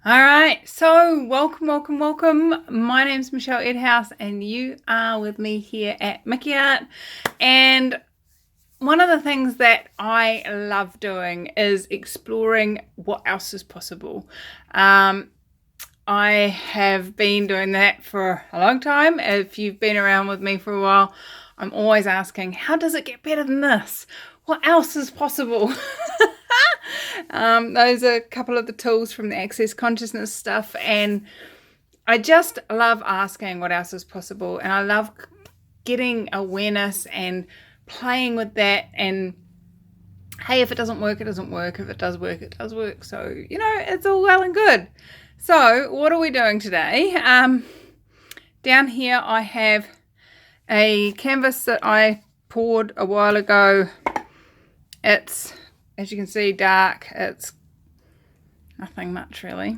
All right, so welcome. My name's Michelle Edhouse, and you are with me here at Mickey Art. And one of the things that I love doing is exploring what else is possible. I have been doing that for a long time. If you've been around with me for a while, I'm always asking, how does it get better than this? What else is possible? Those are a couple of the tools from the Access Consciousness stuff, and I just love asking what else is possible, and I love getting awareness and playing with that. And hey, if it doesn't work, it doesn't work. If it does work, it does work. So, it's all well and good. So what are we doing today? Down here I have a canvas that I poured a while ago. It's, as you can see, dark. It's nothing much really.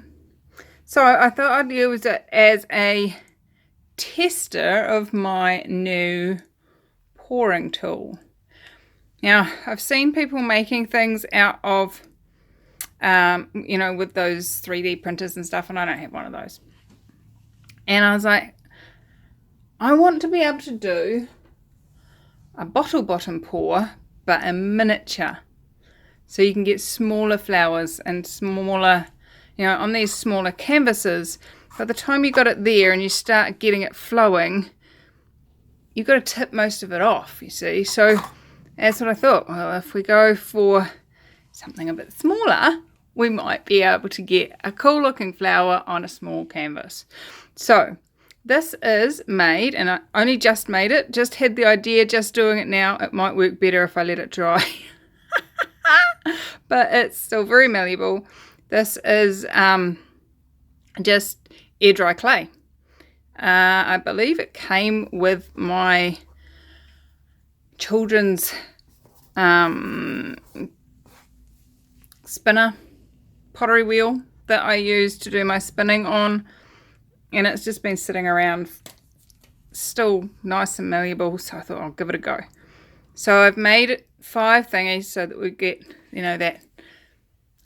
So I thought I'd use it as a tester of my new pouring tool. Now, I've seen people making things out of, with those 3D printers and stuff, and I don't have one of those. And I was like, I want to be able to do a bottle bottom pour, but a miniature. So you can get smaller flowers and smaller, on these smaller canvases. By the time you got it there and you start getting it flowing, you've got to tip most of it off, you see. So that's what I thought. Well, if we go for something a bit smaller, we might be able to get a cool looking flower on a small canvas. So this is made, and I only just made it, just had the idea, just doing it now. It might work better if I let it dry. But it's still very malleable. This is just air dry clay. I believe it came with my children's spinner pottery wheel that I use to do my spinning on, and it's just been sitting around, still nice and malleable, so I thought I'll give it a go. So I've made it 5 thingies so that we get, that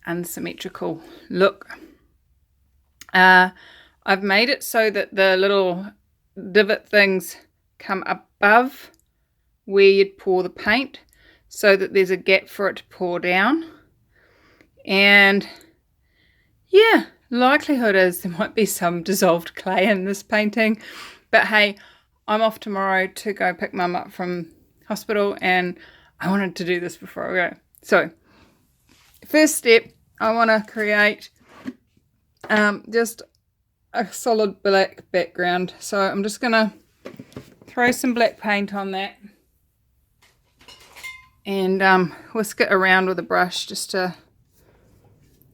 unsymmetrical look. I've made it so that the little divot things come above where you'd pour the paint, so that there's a gap for it to pour down. And yeah, likelihood is there might be some dissolved clay in this painting, but hey, I'm off tomorrow to go pick Mum up from hospital, and I wanted to do this before I go. So first step, I want to create just a solid black background. So I'm just going to throw some black paint on that and whisk it around with a brush just to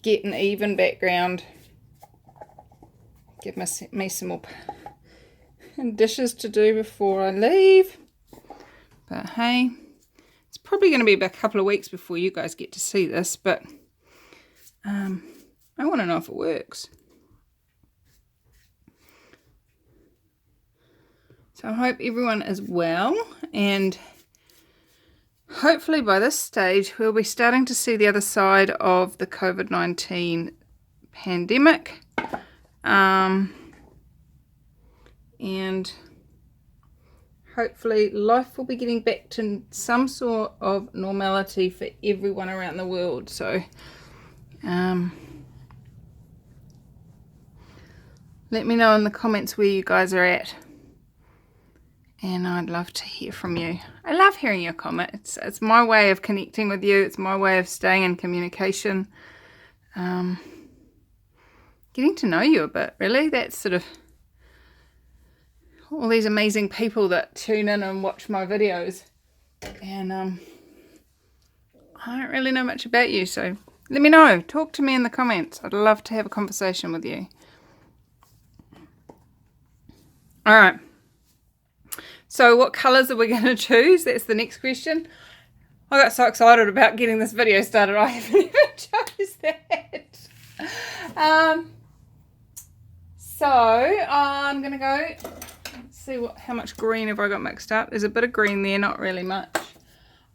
get an even background. Give me some more dishes to do before I leave. But hey, it's probably going to be about a couple of weeks before you guys get to see this, but I want to know if it works. So I hope everyone is well, and hopefully by this stage we'll be starting to see the other side of the COVID-19 pandemic, and hopefully life will be getting back to some sort of normality for everyone around the world. So let me know in the comments where you guys are at, and I'd love to hear from you. I love hearing your comments. It's my way of connecting with you. It's my way of staying in communication, getting to know you a bit, really. That's sort of all these amazing people that tune in and watch my videos, and I don't really know much about you, so let me know. Talk to me in the comments. I'd love to have a conversation with you. All right, so what colors are we going to choose? That's the next question. I got so excited about getting this video started, I haven't even chose that. So I'm going to go see how much green have I got mixed up. There's a bit of green there, not really much.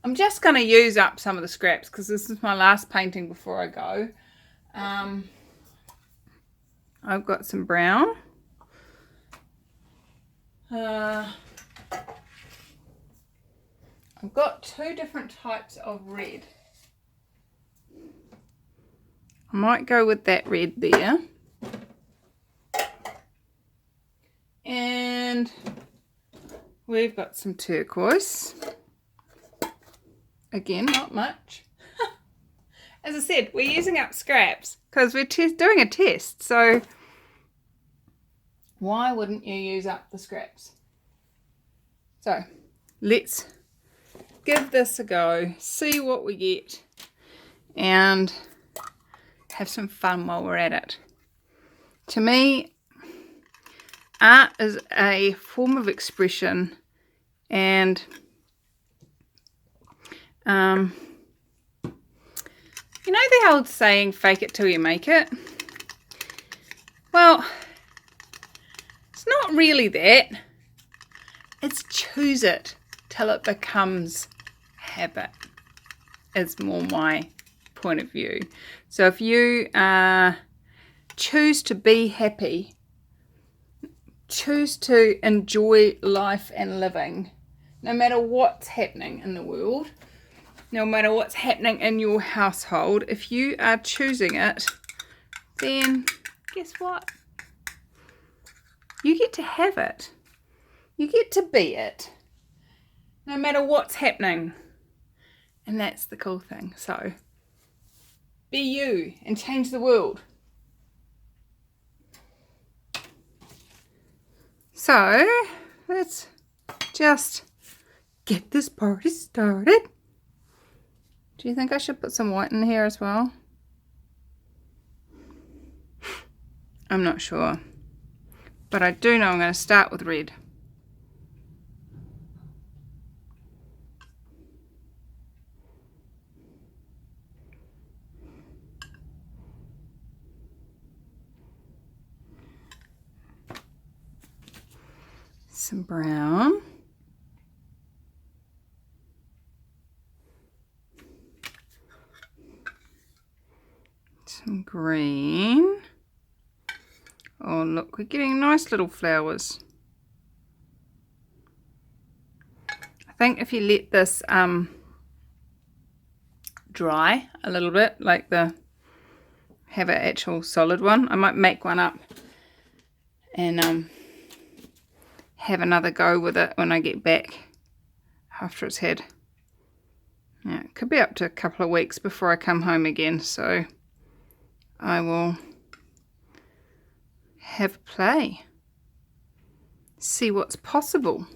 I'm just going to use up some of the scraps because this is my last painting before I go. I've got some brown. I've got 2 different types of red. I might go with that red there. And we've got some turquoise. Again, not much. As I said, we're using up scraps because we're doing a test. So why wouldn't you use up the scraps? So let's give this a go, see what we get, and have some fun while we're at it. To me, art is a form of expression, and you know the old saying, fake it till you make it? Well, it's not really that. It's choose it till it becomes habit, is more my point of view. So if you choose to be happy, choose to enjoy life and living, no matter what's happening in the world, no matter what's happening in your household, if you are choosing it, then guess what? You get to have it. You get to be it, no matter what's happening. And that's the cool thing. So be you and change the world. So let's just get this party started. Do you think I should put some white in here as well? I'm not sure. But I do know I'm going to start with red. Some brown. Some green. Oh look, we're getting nice little flowers. I think if you let this dry a little bit, like have an actual solid one, I might make one up and have another go with it when I get back after it's had, yeah, it could be up to a couple of weeks before I come home again, so I will have a play, see what's possible.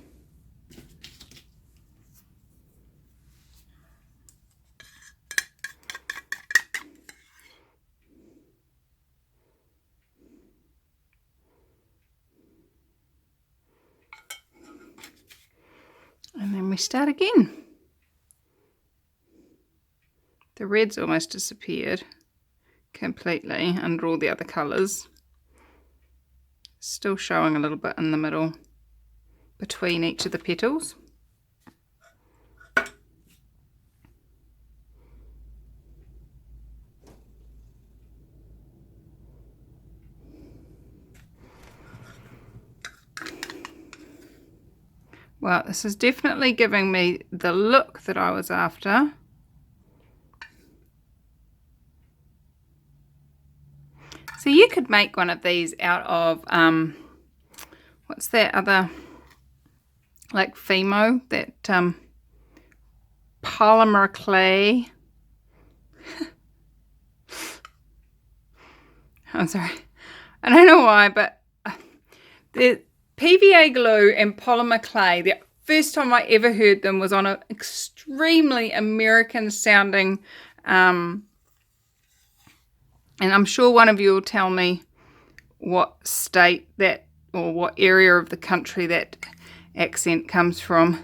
And then we start again. The red's almost disappeared completely under all the other colours. Still showing a little bit in the middle between each of the petals. Well, this is definitely giving me the look that I was after. So you could make one of these out of, what's that other, like Fimo, that polymer clay. I'm sorry, I don't know why, but the PVA glue and polymer clay, the first time I ever heard them was on an extremely American sounding, and I'm sure one of you will tell me what state that, or what area of the country that accent comes from.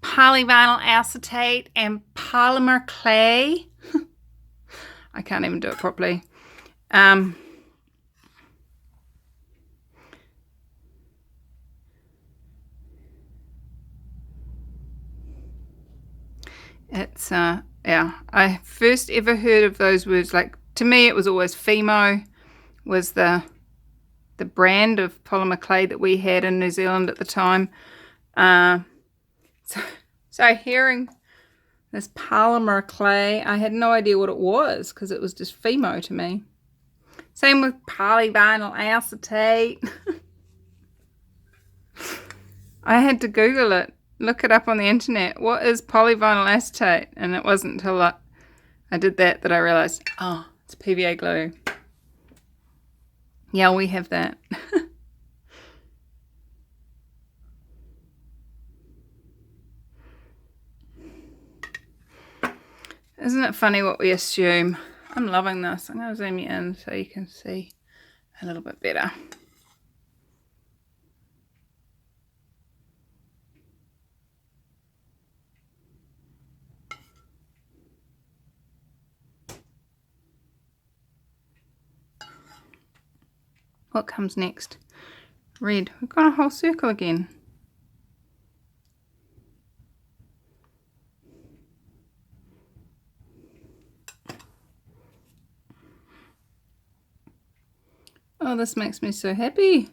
Polyvinyl acetate and polymer clay. I can't even do it properly. It's yeah, I first ever heard of those words, like to me it was always Fimo was the brand of polymer clay that we had in New Zealand at the time. So hearing this polymer clay, I had no idea what it was because it was just Fimo to me. Same with polyvinyl acetate. I had to Google it, look it up on the internet. What is polyvinyl acetate? And it wasn't until I did that I realized, oh, it's PVA glue. Yeah, we have that. Isn't it funny what we assume? I'm loving this. I'm going to zoom you in so you can see a little bit better. What comes next? Red. We've got a whole circle again. Oh, this makes me so happy.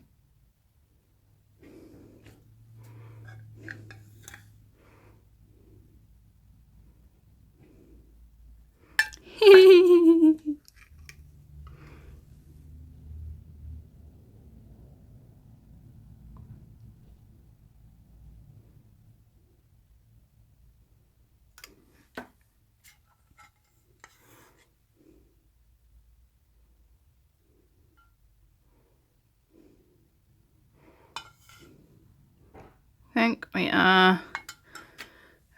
I think we are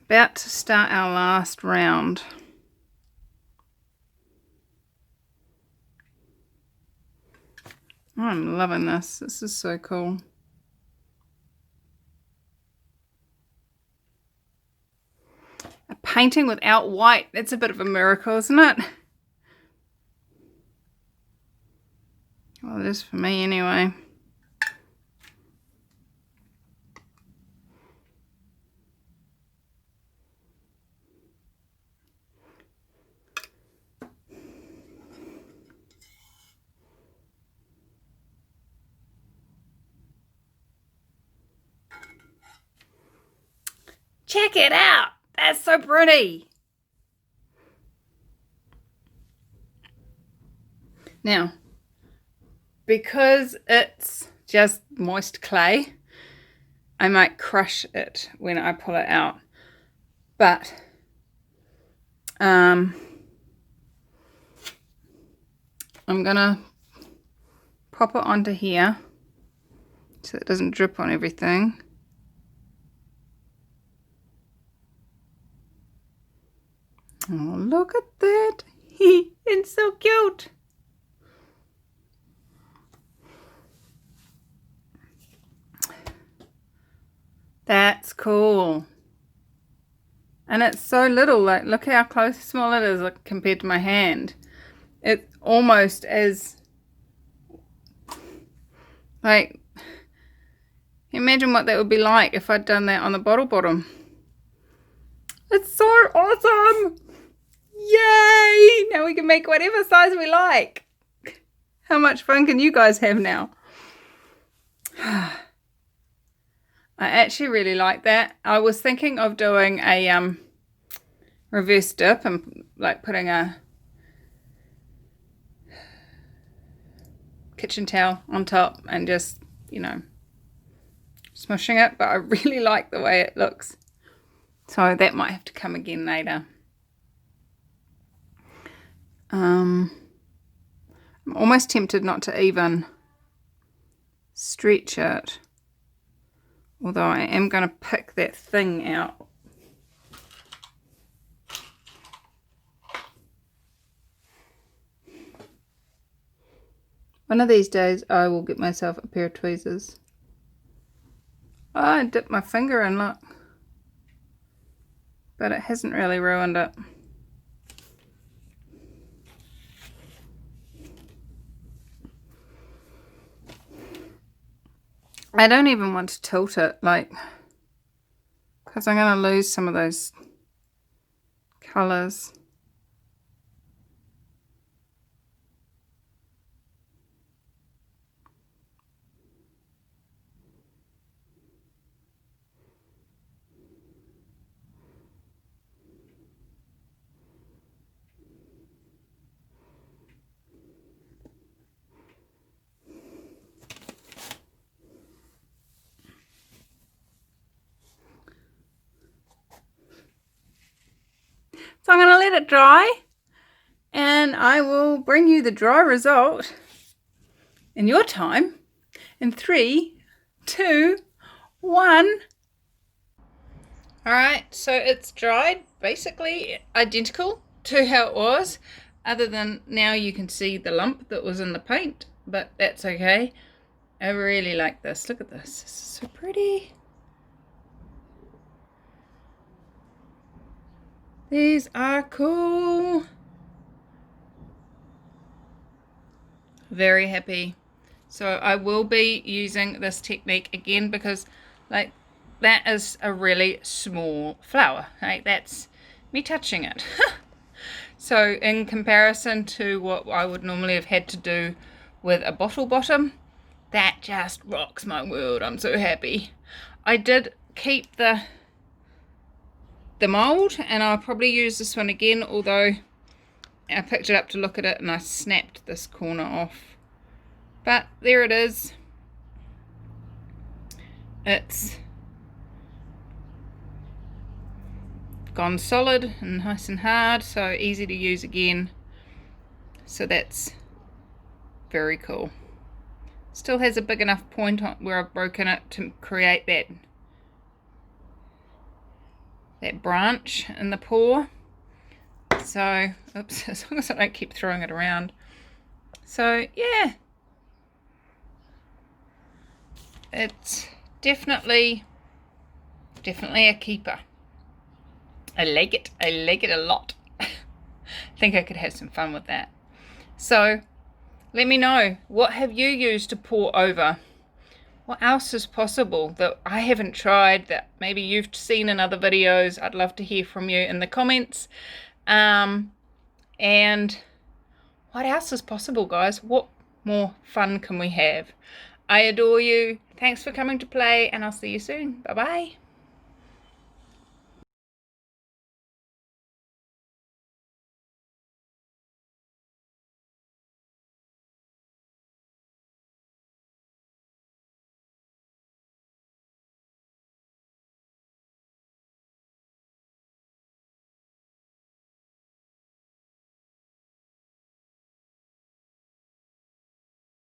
about to start our last round. I'm loving this. This is so cool. A painting without white. That's a bit of a miracle, isn't it? Well, it is for me anyway. Check it out. That's so pretty. Now, because it's just moist clay, I might crush it when I pull it out. But I'm gonna pop it onto here so it doesn't drip on everything. Oh, look at that. It's so cute. That's cool. And it's so little. Like, look how small it is compared to my hand. It's almost as, like, imagine what that would be like if I'd done that on the bottle bottom. It's so awesome. Yay! Now we can make whatever size we like. How much fun can you guys have now? I actually really like that. I was thinking of doing a reverse dip and like putting a kitchen towel on top and just, you know, smushing it, but I really like the way it looks. So that might have to come again later. I'm almost tempted not to even stretch it, although I am going to pick that thing out. One of these days I will get myself a pair of tweezers. Oh, I dipped my finger in, look. But it hasn't really ruined it. I don't even want to tilt it, like, because I'm going to lose some of those colours. So I'm going to let it dry, and I will bring you the dry result in your time in 3, 2, 1. Alright, so it's dried, basically identical to how it was, other than now you can see the lump that was in the paint, but that's okay. I really like this. Look at this. This is so pretty. These are cool. Very happy. So I will be using this technique again because like that is a really small flower. Like that's me touching it. So in comparison to what I would normally have had to do with a bottle bottom, that just rocks my world. I'm so happy. I did keep the mold, and I'll probably use this one again, although I picked it up to look at it and I snapped this corner off. But there it is. It's gone solid and nice and hard, so easy to use again. So that's very cool. Still has a big enough point on where I've broken it to create that branch in the paw. So, oops, as long as I don't keep throwing it around. So, yeah. It's definitely a keeper. I like it. I like it a lot. I think I could have some fun with that. So, let me know, what have you used to pour over? What else is possible that I haven't tried that maybe you've seen in other videos? I'd love to hear from you in the comments. And what else is possible, guys? What more fun can we have? I adore you. Thanks for coming to play, and I'll see you soon. Bye-bye.